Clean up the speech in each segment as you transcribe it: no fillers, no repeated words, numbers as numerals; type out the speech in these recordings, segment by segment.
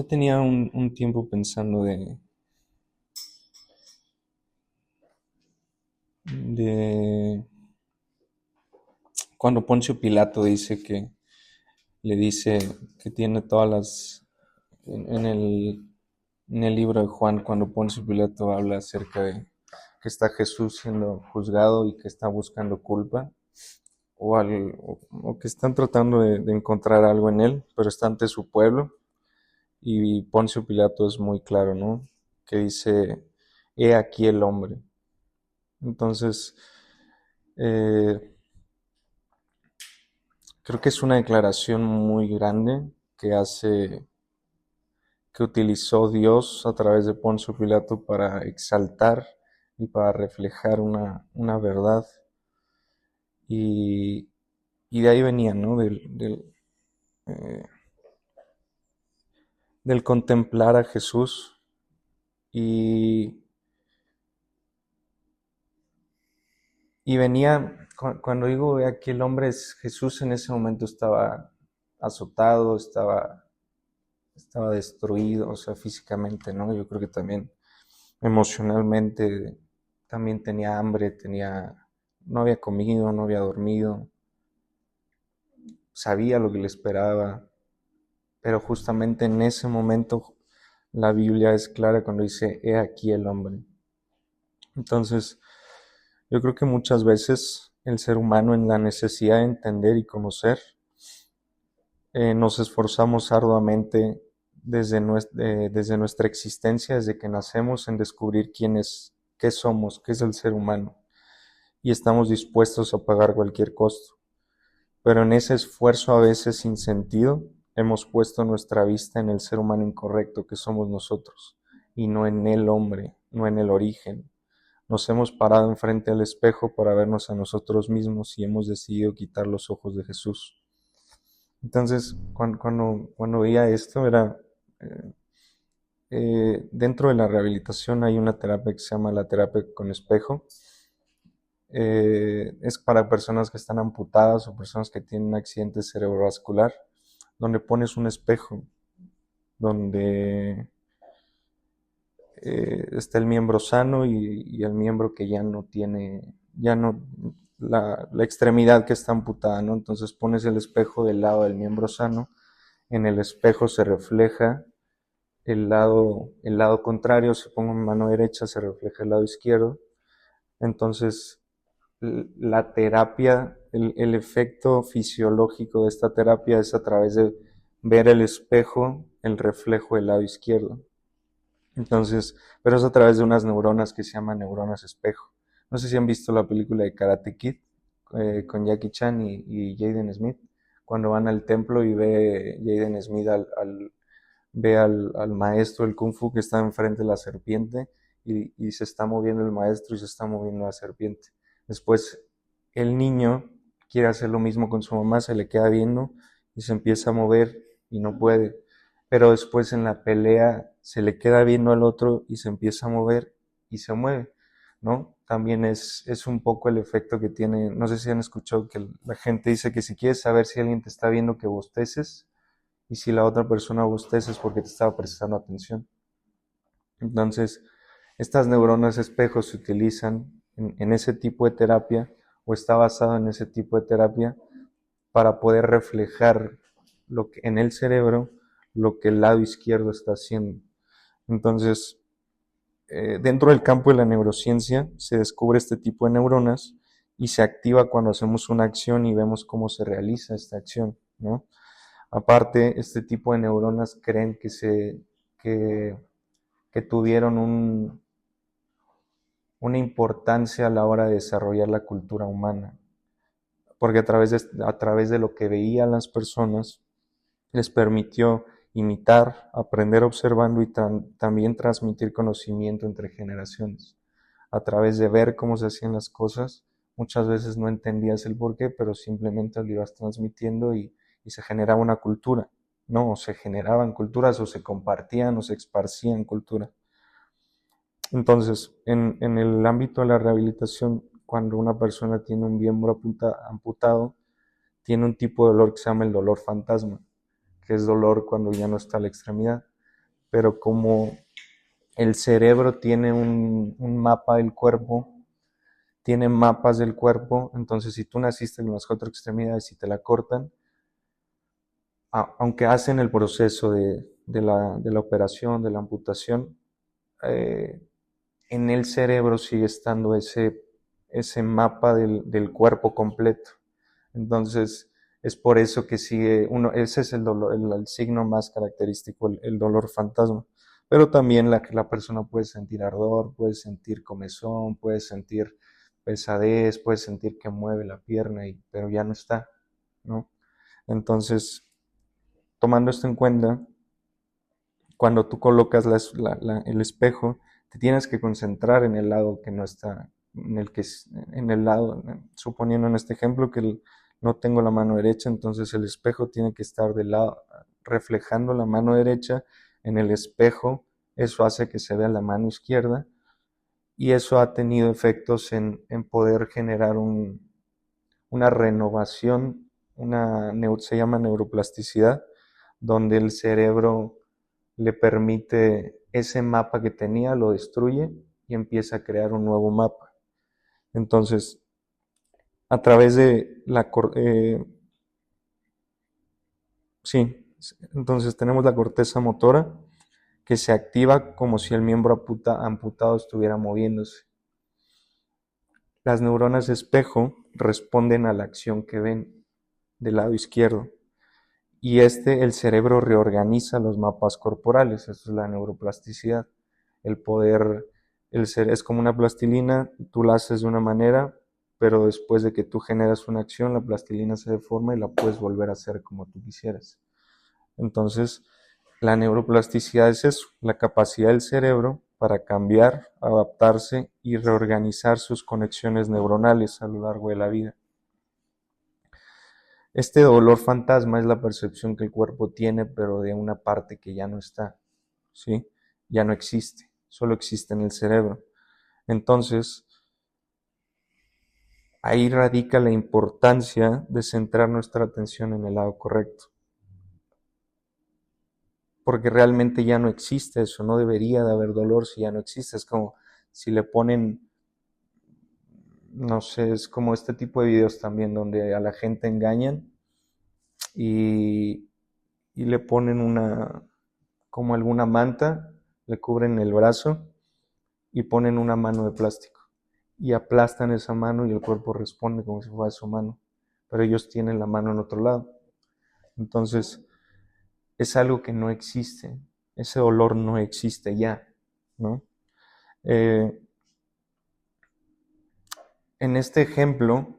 Yo tenía un tiempo pensando de cuando Poncio Pilato dice que le dice que tiene todas las en el libro de Juan, cuando Poncio Pilato habla acerca de que está Jesús siendo juzgado y que está buscando culpa o que están tratando de encontrar algo en él, pero está ante su pueblo. Y Poncio Pilato es muy claro, ¿no? Que dice, he aquí el hombre. Entonces, eh, creo que es una declaración muy grande que utilizó Dios a través de Poncio Pilato para exaltar y para reflejar una verdad. Y, y de ahí venía, ¿no? Eh, del contemplar a Jesús. Y, y venía, cuando digo aquí el hombre es Jesús, en ese momento estaba azotado, estaba destruido, o sea, físicamente, ¿no? Yo creo que también emocionalmente también tenía hambre, no había comido, no había dormido, sabía lo que le esperaba, pero justamente en ese momento la Biblia es clara cuando dice, he aquí el hombre. Entonces, yo creo que muchas veces el ser humano en la necesidad de entender y conocer, nos esforzamos arduamente desde nuestra existencia, desde que nacemos, en descubrir qué somos, qué es el ser humano, y estamos dispuestos a pagar cualquier costo. Pero en ese esfuerzo a veces sin sentido, hemos puesto nuestra vista en el ser humano incorrecto que somos nosotros, y no en el hombre, no en el origen. Nos hemos parado enfrente al espejo para vernos a nosotros mismos y hemos decidido quitar los ojos de Jesús. Entonces, cuando veía esto, eh, dentro de la rehabilitación hay una terapia que se llama la terapia con espejo. Es para personas que están amputadas o personas que tienen un accidente cerebrovascular, donde pones un espejo, donde está el miembro sano y el miembro que ya no tiene, ya no, la extremidad que está amputada, ¿no? Entonces pones el espejo del lado del miembro sano, en el espejo se refleja el lado contrario, si pongo mi mano derecha se refleja el lado izquierdo. Entonces, la terapia, el efecto fisiológico de esta terapia es a través de ver el espejo, el reflejo del lado izquierdo. Entonces, pero es a través de unas neuronas que se llaman neuronas espejo. No sé si han visto la película de Karate Kid, con Jackie Chan y Jaden Smith, cuando van al templo y ve Jaden Smith ve al maestro del Kung Fu que está enfrente de la serpiente y se está moviendo el maestro y se está moviendo la serpiente. Después el niño quiere hacer lo mismo con su mamá, se le queda viendo y se empieza a mover y no puede. Pero después en la pelea se le queda viendo al otro y se empieza a mover y se mueve, ¿no? También es un poco el efecto que tiene, no sé si han escuchado que la gente dice que si quieres saber si alguien te está viendo que bosteces, y si la otra persona bosteza es porque te estaba prestando atención. Entonces, estas neuronas espejos se utilizan en ese tipo de terapia o está basado en ese tipo de terapia para poder reflejar en el cerebro lo que el lado izquierdo está haciendo. Entonces, dentro del campo de la neurociencia se descubre este tipo de neuronas y se activa cuando hacemos una acción y vemos cómo se realiza esta acción, ¿no? Aparte, este tipo de neuronas creen que, que tuvieron una importancia a la hora de desarrollar la cultura humana, porque a través de lo que veían las personas, les permitió imitar, aprender observando y también transmitir conocimiento entre generaciones. A través de ver cómo se hacían las cosas, muchas veces no entendías el porqué, pero simplemente lo ibas transmitiendo y se generaba una cultura, ¿no? O se generaban culturas o se compartían o se esparcían cultura. Entonces, en el ámbito de la rehabilitación, cuando una persona tiene un miembro amputado, tiene un tipo de dolor que se llama el dolor fantasma, que es dolor cuando ya no está la extremidad. pero como el cerebro tiene un mapa del cuerpo, tiene mapas del cuerpo, entonces si tú naciste con las 4 extremidades y te la cortan, aunque hacen el proceso de la operación, de la amputación, eh, en el cerebro sigue estando ese mapa del cuerpo completo. Entonces, es por eso que sigue, ese es el dolor, el signo más característico, el dolor fantasma. Pero también la persona puede sentir ardor, puede sentir comezón, puede sentir pesadez, puede sentir que mueve la pierna, pero ya no está, ¿no? Entonces, tomando esto en cuenta, cuando tú colocas el espejo, te tienes que concentrar en el lado que no está, en el lado, suponiendo en este ejemplo que no tengo la mano derecha, entonces el espejo tiene que estar del lado, reflejando la mano derecha en el espejo. Eso hace que se vea la mano izquierda y eso ha tenido efectos en poder generar una renovación, se llama neuroplasticidad, donde el cerebro le permite ese mapa que tenía, lo destruye y empieza a crear un nuevo mapa. Entonces, a través de sí, entonces tenemos la corteza motora que se activa como si el miembro amputado estuviera moviéndose. Las neuronas espejo responden a la acción que ven del lado izquierdo y el cerebro reorganiza los mapas corporales. Eso es la neuroplasticidad. El poder, es como una plastilina, tú la haces de una manera, pero después de que tú generas una acción, la plastilina se deforma y la puedes volver a hacer como tú quisieras. Entonces, la neuroplasticidad es eso, la capacidad del cerebro para cambiar, adaptarse y reorganizar sus conexiones neuronales a lo largo de la vida. Este dolor fantasma es la percepción que el cuerpo tiene, pero de una parte que ya no está, ¿sí? Ya no existe, solo existe en el cerebro. Entonces, ahí radica la importancia de centrar nuestra atención en el lado correcto. Porque realmente ya no existe eso, no debería de haber dolor si ya no existe. Es como si le ponen, no sé, es como este tipo de videos también donde a la gente engañan y le ponen como alguna manta, le cubren el brazo y ponen una mano de plástico y aplastan esa mano y el cuerpo responde como si fuera su mano, pero ellos tienen la mano en otro lado. Entonces, es algo que no existe, ese dolor no existe ya, ¿no? En este ejemplo,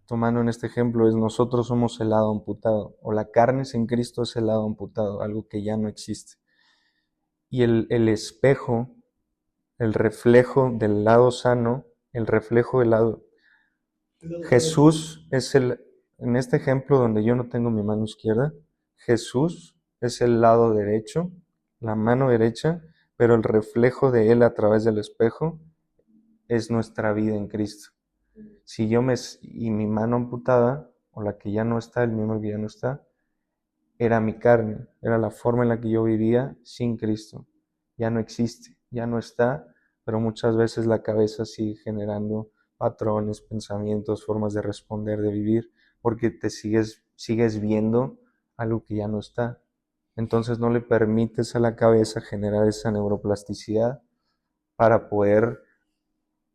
tomando en este ejemplo, es nosotros somos el lado amputado, o la carne sin Cristo es el lado amputado, algo que ya no existe. Y el espejo, el reflejo del lado sano, el reflejo del lado... Jesús es en este ejemplo donde yo no tengo mi mano izquierda, Jesús es el lado derecho, la mano derecha, pero el reflejo de Él a través del espejo es nuestra vida en Cristo. Si y mi mano amputada, o la que ya no está, el miembro que ya no está, era mi carne, era la forma en la que yo vivía sin Cristo. Ya no existe, ya no está, pero muchas veces la cabeza sigue generando patrones, pensamientos, formas de responder, de vivir, porque te sigues viendo algo que ya no está. Entonces no le permites a la cabeza generar esa neuroplasticidad para poder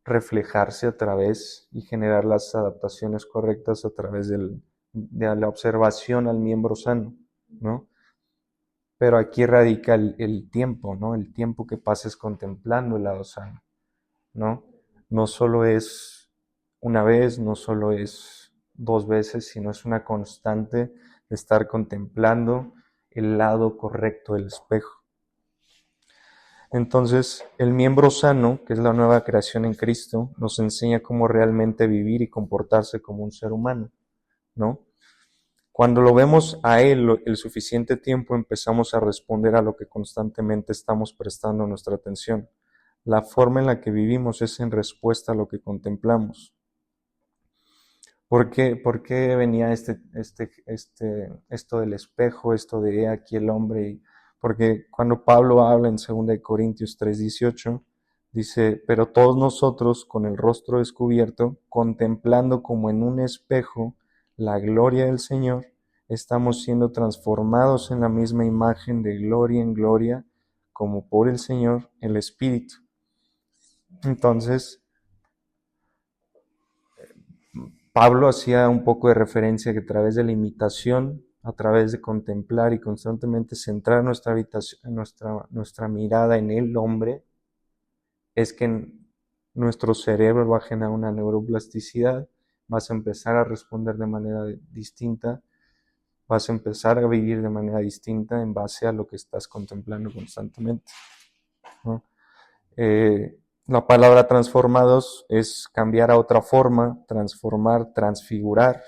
reflejarse a través y generar las adaptaciones correctas a través de la observación al miembro sano, ¿no? Pero aquí radica el tiempo, ¿no? El tiempo que pases contemplando el lado sano, ¿no? No solo es una vez, no solo es 2 veces, sino es una constante de estar contemplando el lado correcto del espejo. Entonces, el miembro sano, que es la nueva creación en Cristo, nos enseña cómo realmente vivir y comportarse como un ser humano, ¿no? Cuando lo vemos a Él el suficiente tiempo, empezamos a responder a lo que constantemente estamos prestando nuestra atención. La forma en la que vivimos es en respuesta a lo que contemplamos. ¿Por qué venía esto del espejo, esto de aquí el hombre? porque cuando Pablo habla en 2 Corintios 3:18, dice, pero todos nosotros con el rostro descubierto, contemplando como en un espejo la gloria del Señor, estamos siendo transformados en la misma imagen de gloria en gloria, como por el Señor, el Espíritu. Entonces, Pablo hacía un poco de referencia que a través de la imitación, a través de contemplar y constantemente centrar nuestra mirada en el hombre, es que nuestro cerebro va a generar una neuroplasticidad, vas a empezar a responder de manera distinta, vas a empezar a vivir de manera distinta en base a lo que estás contemplando constantemente, ¿no? La palabra transformados es cambiar a otra forma, transformar, transfigurar,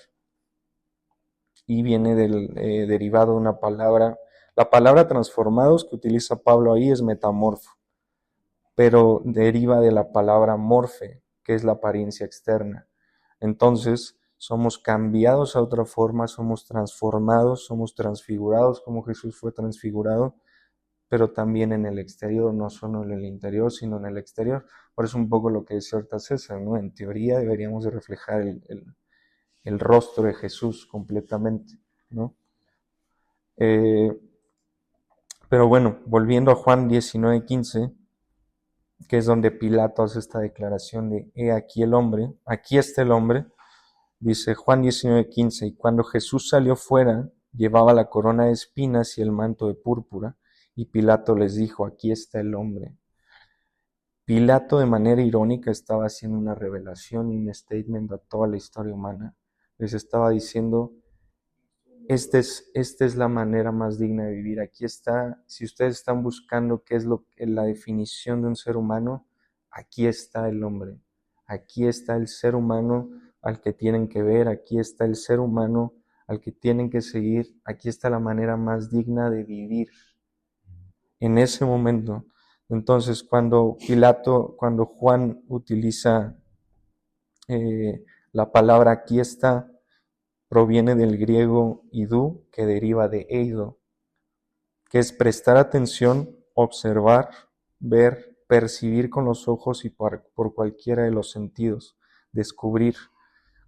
y viene derivado de una palabra. La palabra transformados que utiliza Pablo ahí es metamorfo, pero deriva de la palabra morfe, que es la apariencia externa. Entonces, somos cambiados a otra forma, somos transformados, somos transfigurados como Jesús fue transfigurado, pero también en el exterior, no solo en el interior, sino en el exterior. Por eso un poco lo que decía ahorita César, ¿no? En teoría deberíamos de reflejar el rostro de Jesús completamente, ¿no? Pero bueno, volviendo a Juan 19:15, que es donde Pilato hace esta declaración de, he aquí el hombre, aquí está el hombre, dice Juan 19:15, y cuando Jesús salió fuera, llevaba la corona de espinas y el manto de púrpura, y Pilato les dijo, aquí está el hombre. Pilato de manera irónica estaba haciendo una revelación y un statement a toda la historia humana. Les estaba diciendo, esta es la manera más digna de vivir. Aquí está, si ustedes están buscando qué es la definición de un ser humano, aquí está el hombre. Aquí está el ser humano al que tienen que ver, aquí está el ser humano al que tienen que seguir, aquí está la manera más digna de vivir. En ese momento, entonces cuando Juan utiliza la palabra aquí está, proviene del griego idú, que deriva de eido, que es prestar atención, observar, ver, percibir con los ojos y por cualquiera de los sentidos, descubrir,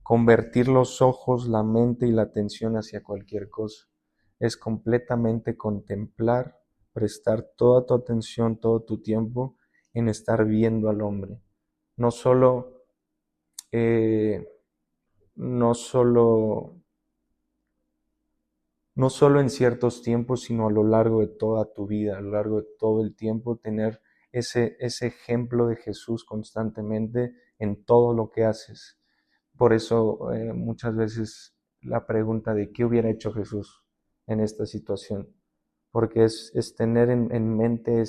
convertir los ojos, la mente y la atención hacia cualquier cosa. Es completamente contemplar, prestar toda tu atención, todo tu tiempo en estar viendo al hombre. No solo, no solo en ciertos tiempos, sino a lo largo de toda tu vida, a lo largo de todo el tiempo, tener ese ejemplo de Jesús constantemente en todo lo que haces. Por eso muchas veces la pregunta de qué hubiera hecho Jesús en esta situación, porque es tener en mente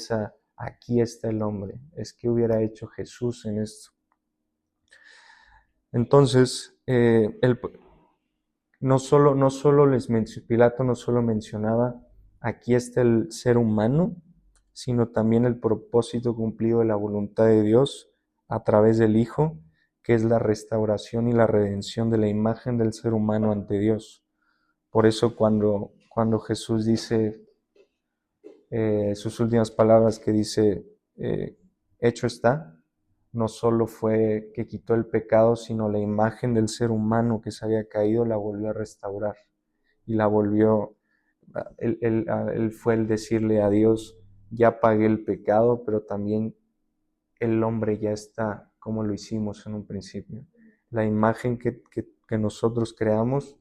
aquí está el hombre, es qué hubiera hecho Jesús en esto. Entonces, Pilato no solo mencionaba aquí está el ser humano, sino también el propósito cumplido de la voluntad de Dios a través del Hijo, que es la restauración y la redención de la imagen del ser humano ante Dios. Por eso cuando Jesús dice sus últimas palabras, que dice, hecho está, no solo fue que quitó el pecado, sino la imagen del ser humano que se había caído la volvió a restaurar y la volvió, él fue el decirle a Dios, ya pagué el pecado, pero también el hombre ya está como lo hicimos en un principio. La imagen que nosotros creamos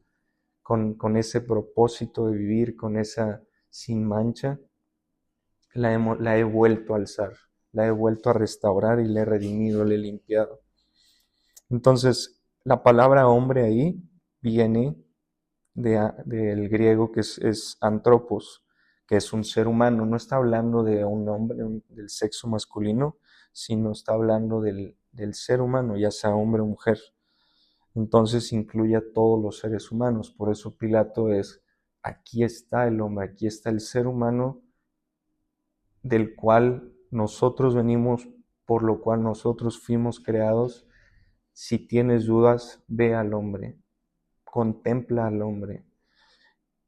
con ese propósito de vivir, con esa sin mancha, la he vuelto a alzar, la he vuelto a restaurar y la he redimido, la he limpiado. Entonces, la palabra hombre ahí viene del griego que es antropos, que es un ser humano. No está hablando de un hombre, del sexo masculino, sino está hablando del ser humano, ya sea hombre o mujer. Entonces incluye a todos los seres humanos. Por eso Pilato es, aquí está el hombre, aquí está el ser humano del cual nosotros venimos, por lo cual nosotros fuimos creados. Si tienes dudas, ve al hombre, contempla al hombre.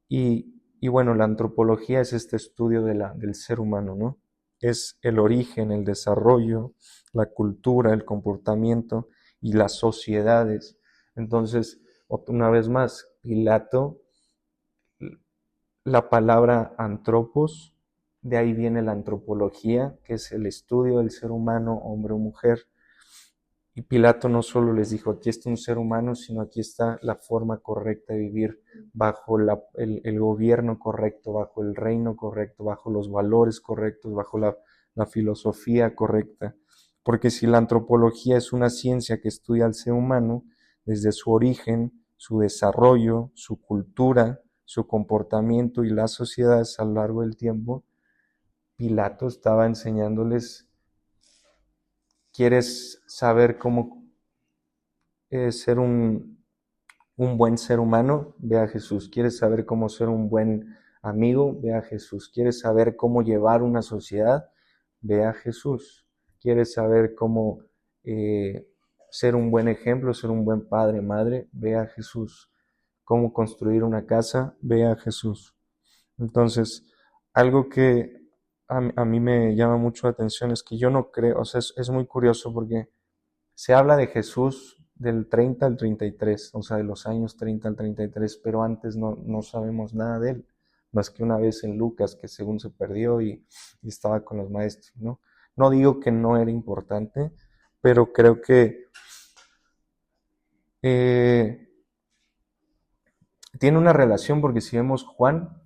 Y Y bueno, la antropología es este estudio del ser humano, ¿no? Es el origen, el desarrollo, la cultura, el comportamiento y las sociedades. Entonces, una vez más, Pilato, la palabra antropos, de ahí viene la antropología, que es el estudio del ser humano, hombre o mujer. Y Pilato no solo les dijo, aquí está un ser humano, sino aquí está la forma correcta de vivir bajo el gobierno correcto, bajo el reino correcto, bajo los valores correctos, bajo la filosofía correcta. Porque si la antropología es una ciencia que estudia al ser humano desde su origen, su desarrollo, su cultura, su comportamiento y las sociedades a lo largo del tiempo, Pilato estaba enseñándoles, ¿quieres saber cómo ser un buen ser humano? Ve a Jesús. ¿Quieres saber cómo ser un buen amigo? Ve a Jesús. ¿Quieres saber cómo llevar una sociedad? Ve a Jesús. ¿Quieres saber cómo ser un buen ejemplo, ser un buen padre, madre? Ve a Jesús. ¿Cómo construir una casa? Ve a Jesús. Entonces, algo que a mí me llama mucho la atención es que yo no creo, o sea, es muy curioso porque se habla de Jesús del 30 al 33, o sea, de los años 30 al 33, pero antes no sabemos nada de él, más que una vez en Lucas, que según se perdió y estaba con los maestros, ¿no? No digo que no era importante, pero creo que eh, tiene una relación, porque si vemos Juan,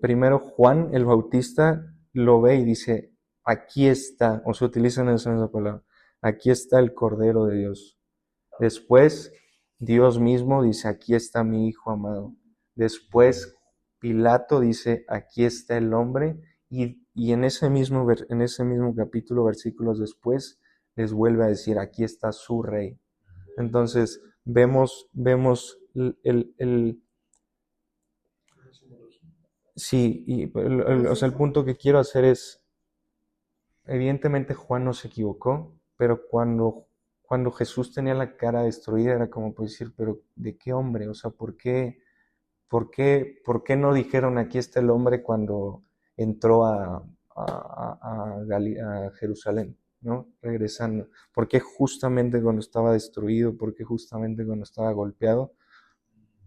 primero Juan el Bautista lo ve y dice, aquí está, o se utilizan esa palabra, aquí está el Cordero de Dios. Después Dios mismo dice, aquí está mi Hijo amado. Después Pilato dice, aquí está el hombre, y en ese mismo capítulo, versículos después, les vuelve a decir, aquí está su rey. Entonces vemos sí, o sea, el punto que quiero hacer es, evidentemente Juan no se equivocó, pero cuando Jesús tenía la cara destruida era como pues decir, pero ¿de qué hombre? O sea, ¿por qué no dijeron aquí está el hombre cuando entró a Jerusalén, ¿no? Regresando. ¿Por qué justamente cuando estaba destruido? ¿Por qué justamente cuando estaba golpeado?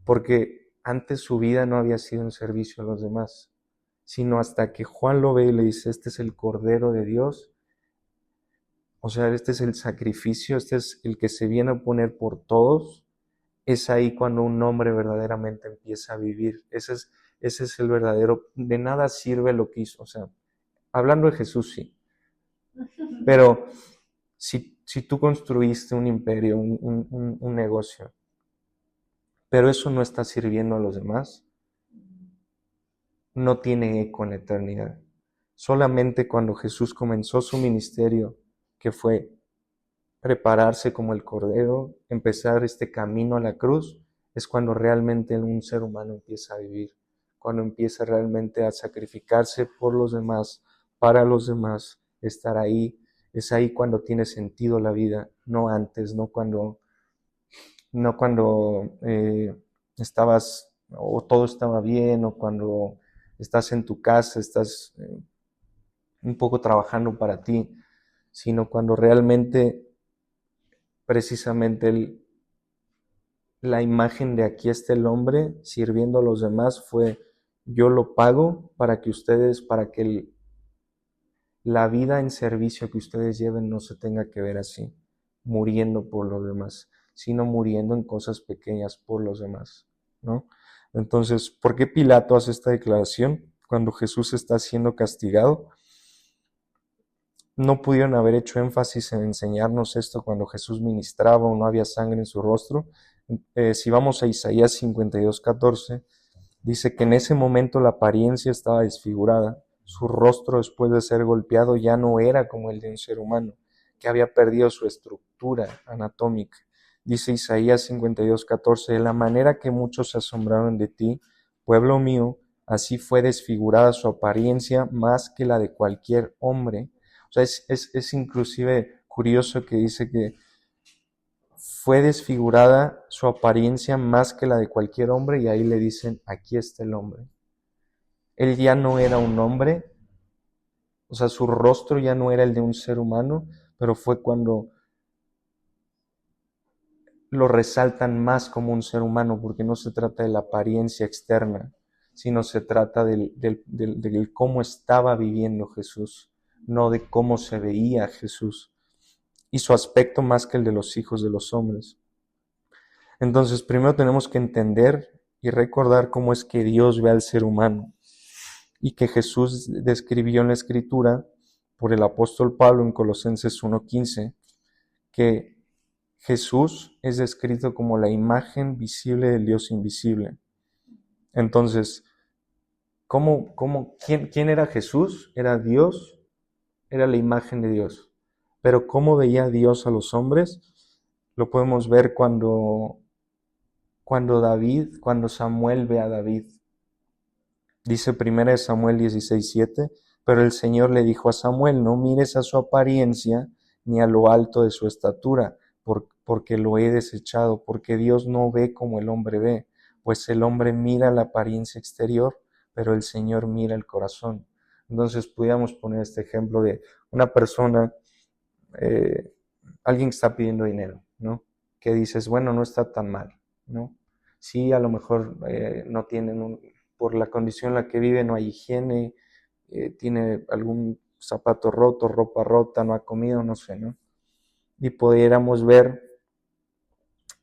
Porque antes su vida no había sido en servicio a los demás, sino hasta que Juan lo ve y le dice, este es el Cordero de Dios, o sea, este es el sacrificio, este es el que se viene a poner por todos, es ahí cuando un hombre verdaderamente empieza a vivir. Ese es el verdadero, de nada sirve lo que hizo, o sea, hablando de Jesús sí, pero si tú construiste un imperio, un negocio, pero eso no está sirviendo a los demás, no tiene eco en la eternidad. Solamente cuando Jesús comenzó su ministerio, que fue prepararse como el Cordero, empezar este camino a la cruz, es cuando realmente un ser humano empieza a vivir, cuando empieza realmente a sacrificarse por los demás, para los demás, estar ahí. Es ahí cuando tiene sentido la vida, no antes, no cuando estabas o todo estaba bien, o cuando estás en tu casa, estás un poco trabajando para ti, sino cuando realmente, precisamente la imagen de aquí está el hombre sirviendo a los demás fue, yo lo pago para que ustedes, para que la vida en servicio que ustedes lleven no se tenga que ver así, muriendo por los demás, sino muriendo en cosas pequeñas por los demás, ¿no? Entonces, ¿por qué Pilato hace esta declaración cuando Jesús está siendo castigado? No pudieron haber hecho énfasis en enseñarnos esto cuando Jesús ministraba o no había sangre en su rostro. Si vamos a Isaías 52:14, dice que en ese momento la apariencia estaba desfigurada. Su rostro, después de ser golpeado, ya no era como el de un ser humano, que había perdido su estructura anatómica. Dice Isaías 52:14, de la manera que muchos se asombraron de ti, pueblo mío, así fue desfigurada su apariencia más que la de cualquier hombre. O sea, es inclusive curioso que dice que fue desfigurada su apariencia más que la de cualquier hombre, y ahí le dicen, aquí está el hombre. Él ya no era un hombre, o sea, su rostro ya no era el de un ser humano, pero fue cuando lo resaltan más como un ser humano, porque no se trata de la apariencia externa, sino se trata del cómo estaba viviendo Jesús, no de cómo se veía Jesús, y su aspecto más que el de los hijos de los hombres. Entonces, primero tenemos que entender y recordar cómo es que Dios ve al ser humano, y que Jesús describió en la Escritura por el apóstol Pablo en Colosenses 1:15, que Jesús es descrito como la imagen visible del Dios invisible. Entonces, quién era Jesús? Era Dios, era la imagen de Dios. Pero ¿cómo veía Dios a los hombres? Lo podemos ver cuando Samuel ve a David. Dice 1 Samuel 16:7, pero el Señor le dijo a Samuel, no mires a su apariencia ni a lo alto de su estatura, porque lo he desechado, porque Dios no ve como el hombre ve, pues el hombre mira la apariencia exterior, pero el Señor mira el corazón. Entonces pudiéramos poner este ejemplo de una persona, alguien que está pidiendo dinero, ¿no? Que dices, bueno, no está tan mal, ¿no? Sí, a lo mejor no tienen por la condición en la que vive, no hay higiene, tiene algún zapato roto, ropa rota, no ha comido, no sé, ¿no? Y pudiéramos ver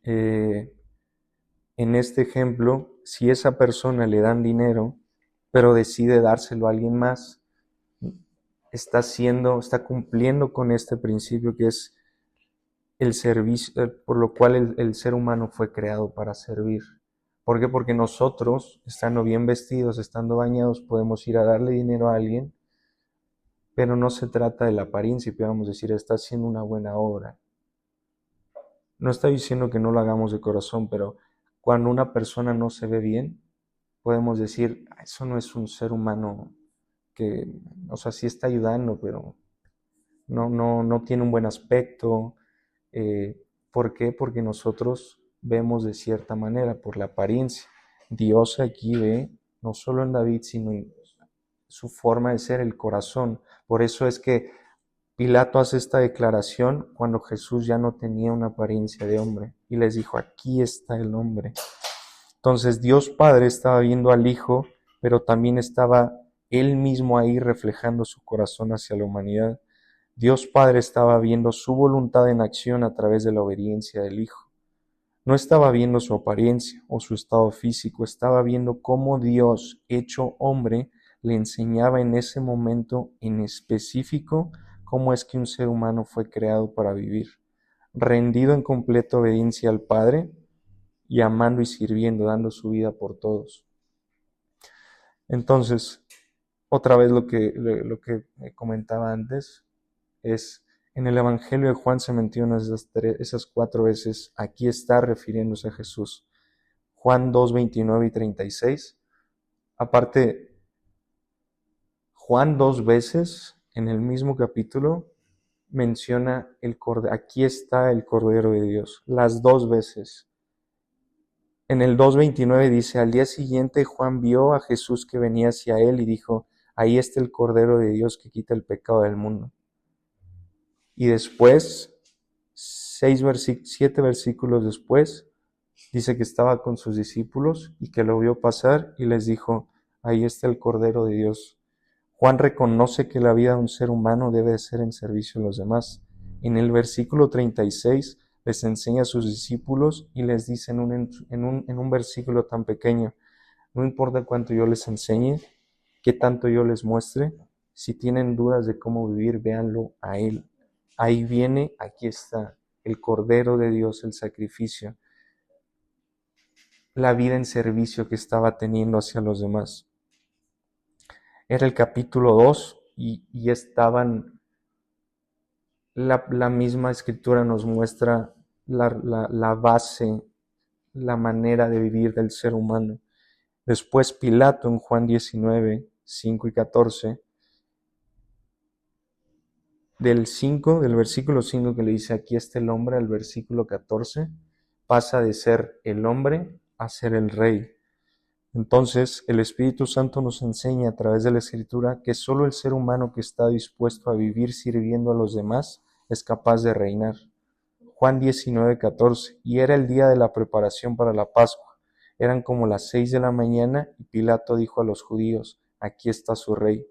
en este ejemplo, si esa persona le dan dinero, pero decide dárselo a alguien más, está cumpliendo con este principio que es el servicio, por lo cual el ser humano fue creado para servir. ¿Por qué? Porque nosotros, estando bien vestidos, estando bañados, podemos ir a darle dinero a alguien, pero no se trata de la apariencia, y podemos decir, está haciendo una buena obra. No estoy diciendo que no lo hagamos de corazón, pero cuando una persona no se ve bien, podemos decir, eso no es un ser humano que, o sea, sí está ayudando, pero no tiene un buen aspecto. ¿Por qué? Porque nosotros vemos de cierta manera, por la apariencia. Dios aquí ve, no solo en David, sino en su forma de ser, el corazón. Por eso es que Pilato hace esta declaración cuando Jesús ya no tenía una apariencia de hombre, y les dijo, aquí está el hombre. Entonces Dios Padre estaba viendo al Hijo, pero también estaba Él mismo ahí reflejando su corazón hacia la humanidad. Dios Padre estaba viendo su voluntad en acción a través de la obediencia del Hijo. No estaba viendo su apariencia o su estado físico, estaba viendo cómo Dios, hecho hombre, le enseñaba en ese momento en específico cómo es que un ser humano fue creado para vivir, rendido en completa obediencia al Padre y amando y sirviendo, dando su vida por todos. Entonces, otra vez lo que comentaba antes es, en el Evangelio de Juan se mencionan esas 4 veces, aquí está refiriéndose a Jesús. Juan 2, 29 y 36. Aparte, Juan 2 veces en el mismo capítulo menciona aquí está el Cordero de Dios, las 2 veces. En el 2:29 dice, al día siguiente Juan vio a Jesús que venía hacia él y dijo, ahí está el Cordero de Dios que quita el pecado del mundo. Y después, 7 versículos después, dice que estaba con sus discípulos y que lo vio pasar y les dijo, ahí está el Cordero de Dios. Juan reconoce que la vida de un ser humano debe de ser en servicio a los demás. En el versículo 36 les enseña a sus discípulos y les dice en un versículo tan pequeño, no importa cuánto yo les enseñe, qué tanto yo les muestre, si tienen dudas de cómo vivir, véanlo a Él. Ahí viene, aquí está, el Cordero de Dios, el sacrificio, la vida en servicio que estaba teniendo hacia los demás. Era el capítulo 2 y estaban, la misma escritura nos muestra la base, la manera de vivir del ser humano. Después Pilato en Juan 19, 5 y 14, del versículo 5 que le dice aquí está el hombre, al versículo 14, pasa de ser el hombre a ser el rey. Entonces, el Espíritu Santo nos enseña a través de la Escritura que solo el ser humano que está dispuesto a vivir sirviendo a los demás es capaz de reinar. Juan 19:14, y era el día de la preparación para la Pascua. Eran como las 6 de la mañana y Pilato dijo a los judíos, aquí está su rey.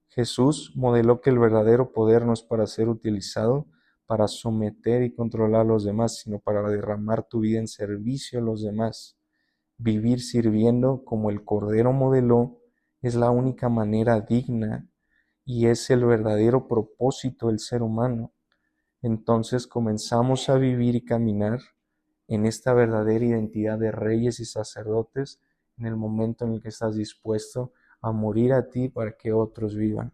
Jesús modeló que el verdadero poder no es para ser utilizado para someter y controlar a los demás, sino para derramar tu vida en servicio a los demás. Vivir sirviendo como el Cordero modeló es la única manera digna y es el verdadero propósito del ser humano. Entonces comenzamos a vivir y caminar en esta verdadera identidad de reyes y sacerdotes en el momento en el que estás dispuesto a morir a ti para que otros vivan.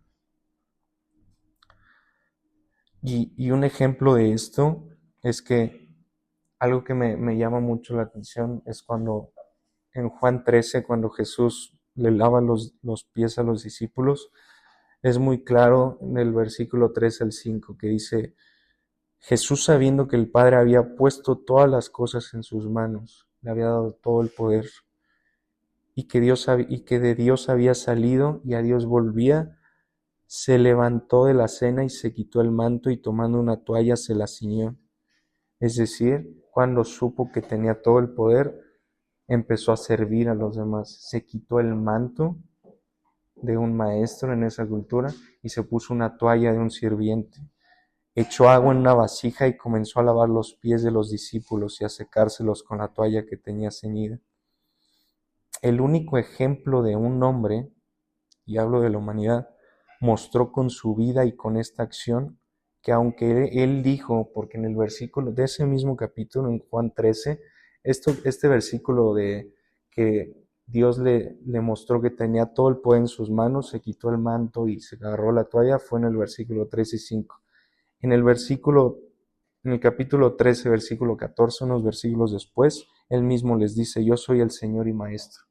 Y un ejemplo de esto es que algo que me llama mucho la atención es cuando en Juan 13, cuando Jesús le lava los pies a los discípulos, es muy claro en el versículo 3 al 5 que dice, Jesús sabiendo que el Padre había puesto todas las cosas en sus manos, le había dado todo el poder, y que de Dios había salido y a Dios volvía, se levantó de la cena y se quitó el manto y tomando una toalla se la ciñó. Es decir, cuando supo que tenía todo el poder, empezó a servir a los demás. Se quitó el manto de un maestro en esa cultura y se puso una toalla de un sirviente. Echó agua en una vasija y comenzó a lavar los pies de los discípulos y a secárselos con la toalla que tenía ceñida. El único ejemplo de un hombre, y hablo de la humanidad, mostró con su vida y con esta acción que aunque él dijo, porque en el versículo de ese mismo capítulo, en Juan 13, este versículo de que Dios le mostró que tenía todo el poder en sus manos, se quitó el manto y se agarró la toalla, fue en el versículo 13 y 5. En el capítulo 13, versículo 14, unos versículos después, él mismo les dice, yo soy el Señor y Maestro.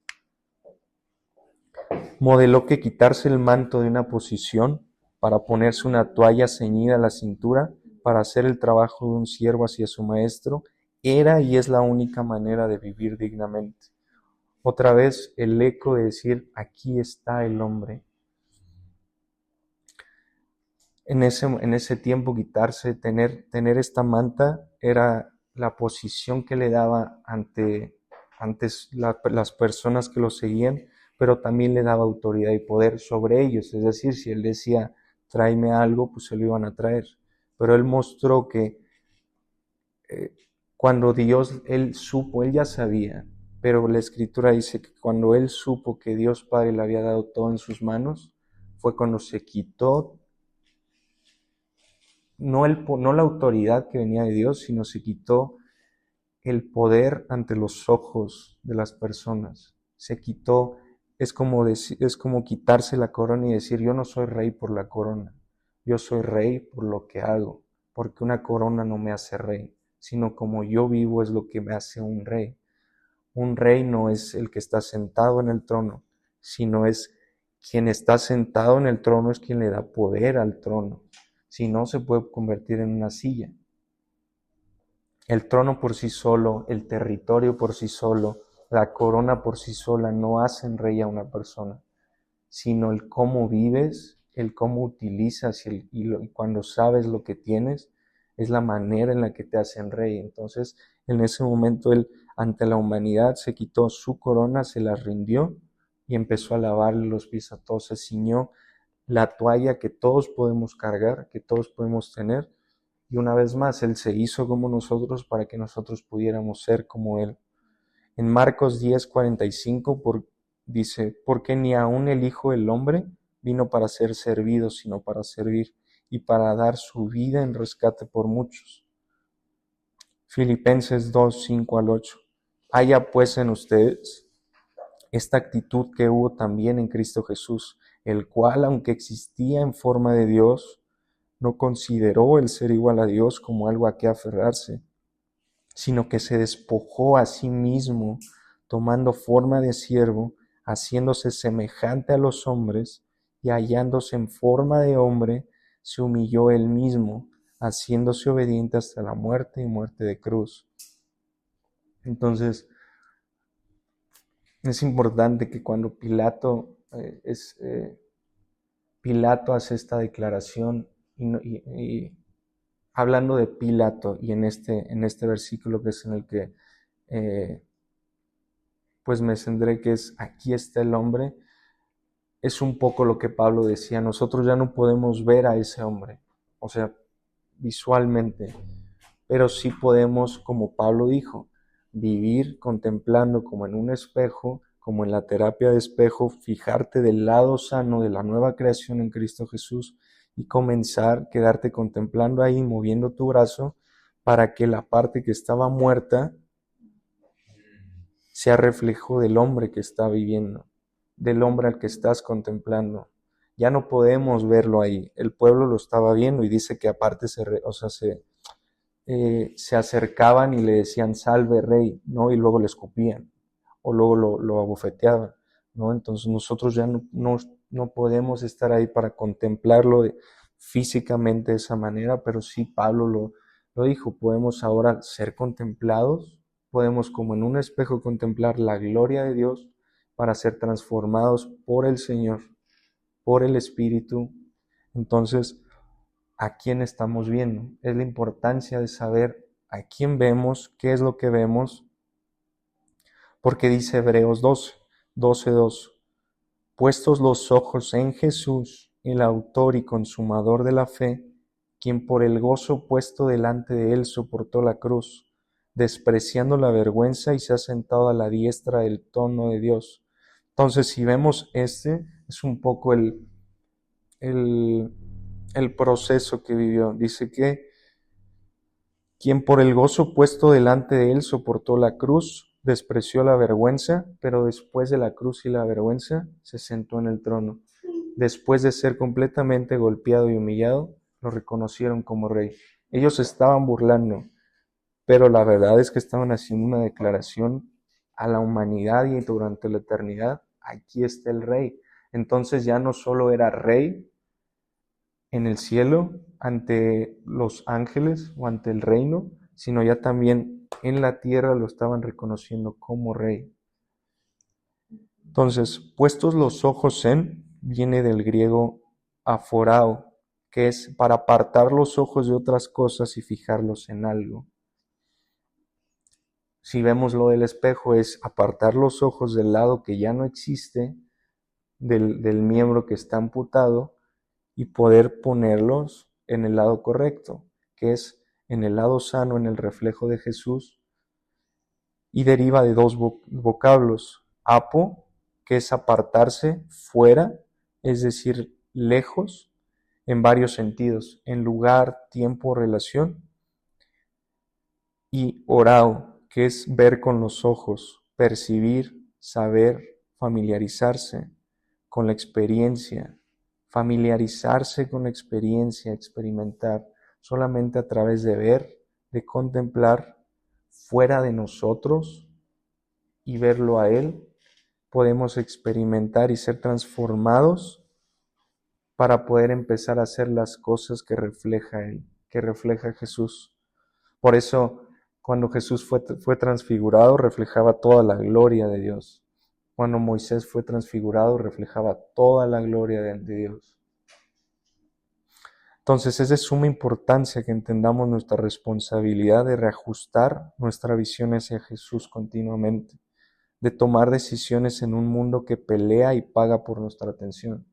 Modeló que quitarse el manto de una posición para ponerse una toalla ceñida a la cintura para hacer el trabajo de un siervo hacia su maestro era y es la única manera de vivir dignamente. Otra vez el eco de decir, aquí está el hombre. En ese tiempo quitarse, tener esta manta era la posición que le daba ante las personas que lo seguían, pero también le daba autoridad y poder sobre ellos. Es decir, si él decía, tráeme algo, pues se lo iban a traer. Pero él mostró que cuando Dios, él supo, él ya sabía, pero la Escritura dice que cuando él supo que Dios Padre le había dado todo en sus manos, fue cuando se quitó no la autoridad que venía de Dios, sino se quitó el poder ante los ojos de las personas. Se quitó, es como quitarse la corona y decir, yo no soy rey por la corona, yo soy rey por lo que hago, porque una corona no me hace rey, sino como yo vivo es lo que me hace un rey. Un rey no es el que está sentado en el trono, sino es quien está sentado en el trono es quien le da poder al trono. Si no, se puede convertir en una silla. El trono por sí solo, el territorio por sí solo, la corona por sí sola no hacen rey a una persona, sino el cómo vives, el cómo utilizas y cuando sabes lo que tienes, es la manera en la que te hacen rey. Entonces, en ese momento, él ante la humanidad se quitó su corona, se la rindió y empezó a lavarle los pies a todos, se ciñó la toalla que todos podemos cargar, que todos podemos tener. Y una vez más, Él se hizo como nosotros para que nosotros pudiéramos ser como Él. En Marcos 10:45 dice, porque ni aun el Hijo del Hombre vino para ser servido, sino para servir y para dar su vida en rescate por muchos. Filipenses 2:5-8. Haya pues en ustedes esta actitud que hubo también en Cristo Jesús, el cual, aunque existía en forma de Dios, no consideró el ser igual a Dios como algo a que aferrarse, sino que se despojó a sí mismo, tomando forma de siervo, haciéndose semejante a los hombres y hallándose en forma de hombre, se humilló él mismo, haciéndose obediente hasta la muerte y muerte de cruz. Entonces, es importante que cuando Pilato hace esta declaración, y hablando de Pilato, y en este versículo que es en el que pues me centré, que es aquí está el hombre, es un poco lo que Pablo decía, nosotros ya no podemos ver a ese hombre, o sea, visualmente, pero sí podemos, como Pablo dijo, vivir contemplando como en un espejo, como en la terapia de espejo, fijarte del lado sano de la nueva creación en Cristo Jesús y quedarte contemplando ahí, moviendo tu brazo para que la parte que estaba muerta sea reflejo del hombre que está viviendo, del hombre al que estás contemplando. Ya no podemos verlo ahí. El pueblo lo estaba viendo y dice que aparte se acercaban y le decían salve rey, ¿no? Y luego le escupían o luego lo abofeteaban, ¿no? Entonces nosotros ya no podemos estar ahí para contemplarlo físicamente de esa manera, pero sí Pablo lo dijo, podemos ahora ser contemplados, podemos como en un espejo contemplar la gloria de Dios para ser transformados por el Señor, por el Espíritu. Entonces, ¿a quién estamos viendo? Es la importancia de saber a quién vemos, qué es lo que vemos, porque dice Hebreos 12:2, puestos los ojos en Jesús, el autor y consumador de la fe, quien por el gozo puesto delante de él soportó la cruz, despreciando la vergüenza y se ha sentado a la diestra del trono de Dios. Entonces, si vemos es un poco el proceso que vivió. Dice que quien por el gozo puesto delante de él soportó la cruz, despreció la vergüenza, pero después de la cruz y la vergüenza se sentó en el trono. Después de ser completamente golpeado y humillado, lo reconocieron como rey. Ellos estaban burlando, pero la verdad es que estaban haciendo una declaración a la humanidad y durante la eternidad, aquí está el rey. Entonces ya no solo era rey en el cielo, ante los ángeles o ante el reino, sino ya también en la tierra lo estaban reconociendo como rey. Entonces, puestos los ojos en, viene del griego aforao, que es para apartar los ojos de otras cosas y fijarlos en algo. Si vemos lo del espejo, es apartar los ojos del lado que ya no existe, del miembro que está amputado, y poder ponerlos en el lado correcto, que es en el lado sano, en el reflejo de Jesús, y deriva de dos vocablos, apo, que es apartarse fuera, es decir, lejos, en varios sentidos, en lugar, tiempo, relación, y orao, que es ver con los ojos, percibir, saber, familiarizarse con la experiencia, familiarizarse con la experiencia, experimentar, solamente a través de ver, de contemplar fuera de nosotros y verlo a Él, podemos experimentar y ser transformados para poder empezar a hacer las cosas que refleja Él, que refleja Jesús. Por eso, cuando Jesús fue transfigurado, reflejaba toda la gloria de Dios. Cuando Moisés fue transfigurado, reflejaba toda la gloria de Dios. Entonces es de suma importancia que entendamos nuestra responsabilidad de reajustar nuestra visión hacia Jesús continuamente, de tomar decisiones en un mundo que pelea y paga por nuestra atención.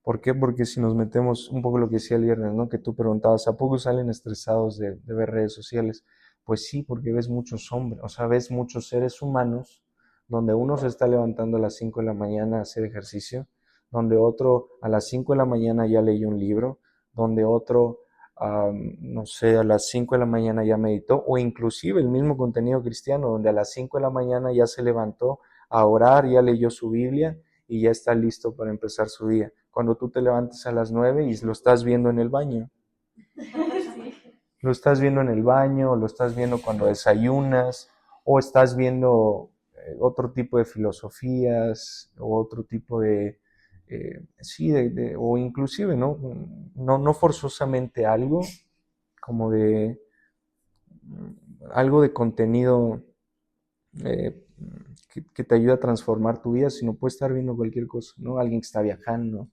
¿Por qué? Porque si nos metemos un poco lo que decía el viernes, ¿no? Que tú preguntabas, ¿a poco salen estresados de ver redes sociales? Pues sí, porque ves muchos hombres, o sea, ves muchos seres humanos donde uno se está levantando a las 5 de la mañana a hacer ejercicio, donde otro a las 5 de la mañana ya leyó un libro, donde otro, no sé, a las 5 de la mañana ya meditó, o inclusive el mismo contenido cristiano, donde a las 5 de la mañana ya se levantó a orar, ya leyó su Biblia y ya está listo para empezar su día. Cuando tú te levantas a las 9 y lo estás viendo en el baño. Lo estás viendo en el baño, o lo estás viendo cuando desayunas, o estás viendo otro tipo de filosofías, o otro tipo de sí, o inclusive, ¿no? No forzosamente algo, como de algo de contenido eh, que te ayuda a transformar tu vida, sino puedes estar viendo cualquier cosa, ¿no? Alguien que está viajando.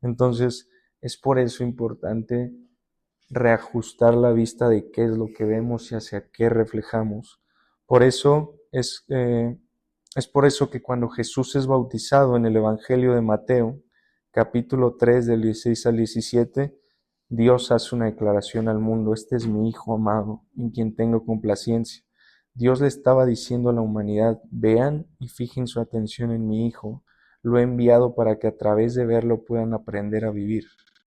Entonces, es por eso importante reajustar la vista de qué es lo que vemos y hacia qué reflejamos. Por eso es por eso que cuando Jesús es bautizado en el Evangelio de Mateo, capítulo 3 del 16 al 17, Dios hace una declaración al mundo: este es mi Hijo amado, en quien tengo complacencia. Dios le estaba diciendo a la humanidad: vean y fijen su atención en mi Hijo, lo he enviado para que a través de verlo puedan aprender a vivir.